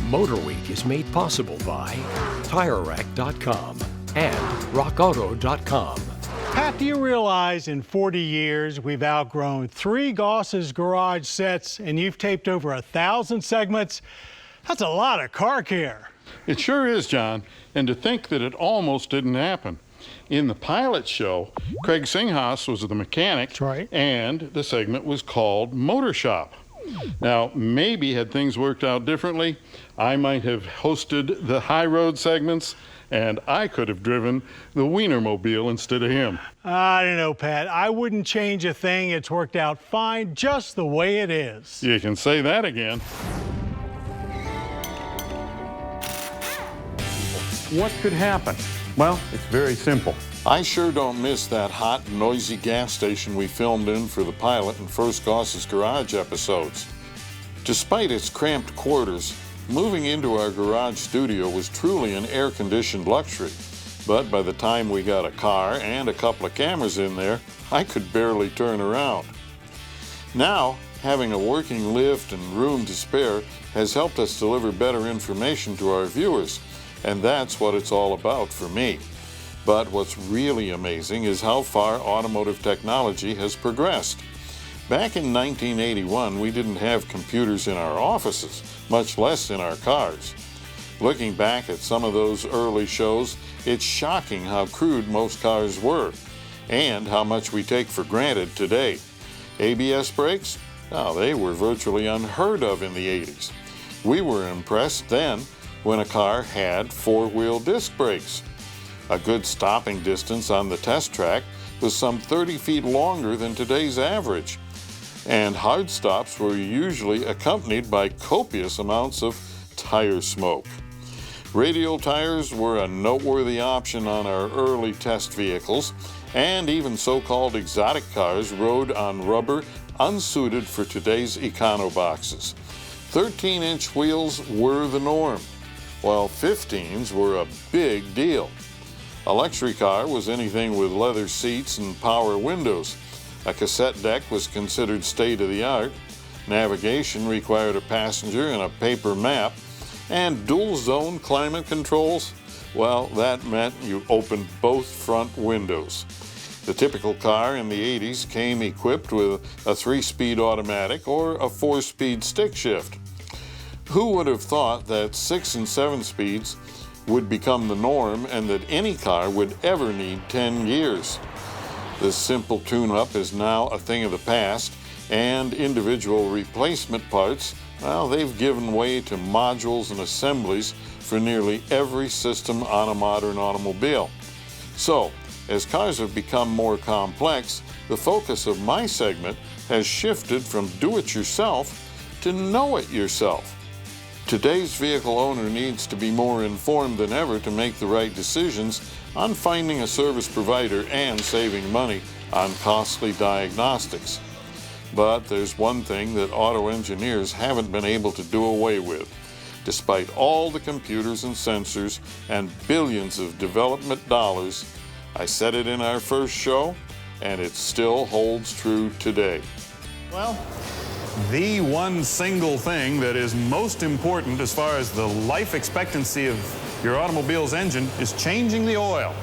MotorWeek is made possible by TireRack.com and RockAuto.com. Pat, do you realize in 40 years we've outgrown 3 Goss's garage sets and you've taped over 1,000 segments? That's a lot of car care. It sure is, John. And to think that it almost didn't happen. In the pilot show, Craig Singhaus was the mechanic. That's right. And the segment was called Motor Shop. Now, maybe had things worked out differently, I might have hosted the high road segments, and I could have driven the Wienermobile instead of him. I don't know, Pat. I wouldn't change a thing. It's worked out fine just the way it is. You can say that again. What could happen? Well, it's very simple. I sure don't miss that hot, noisy gas station we filmed in for the pilot and first Goss's Garage episodes. Despite its cramped quarters, moving into our garage studio was truly an air-conditioned luxury. But by the time we got a car and a couple of cameras in there, I could barely turn around. Now, having a working lift and room to spare has helped us deliver better information to our viewers, and that's what it's all about for me. But what's really amazing is how far automotive technology has progressed. Back in 1981, we didn't have computers in our offices, much less in our cars. Looking back at some of those early shows, it's shocking how crude most cars were, and how much we take for granted today. ABS brakes? Oh, they were virtually unheard of in the 80s. We were impressed then when a car had 4-wheel disc brakes. A good stopping distance on the test track was some 30 feet longer than today's average, and hard stops were usually accompanied by copious amounts of tire smoke. Radial tires were a noteworthy option on our early test vehicles, and even so-called exotic cars rode on rubber unsuited for today's econo-boxes. 13-inch wheels were the norm, while 15s were a big deal. A luxury car was anything with leather seats and power windows. A cassette deck was considered state-of-the-art. Navigation required a passenger and a paper map. And dual-zone climate controls? Well, that meant you opened both front windows. The typical car in the 80s came equipped with a 3-speed automatic or a 4-speed stick shift. Who would have thought that 6 and 7 speeds would become the norm and that any car would ever need 10 gears? This simple tune-up is now a thing of the past, and individual replacement parts, well, they've given way to modules and assemblies for nearly every system on a modern automobile. So, as cars have become more complex, the focus of my segment has shifted from do-it-yourself to know-it-yourself. Today's vehicle owner needs to be more informed than ever to make the right decisions on finding a service provider and saving money on costly diagnostics. But there's one thing that auto engineers haven't been able to do away with. Despite all the computers and sensors and billions of development dollars, I said it in our first show, and it still holds true today. Well, the one single thing that is most important as far as the life expectancy of your automobile's engine is changing the oil.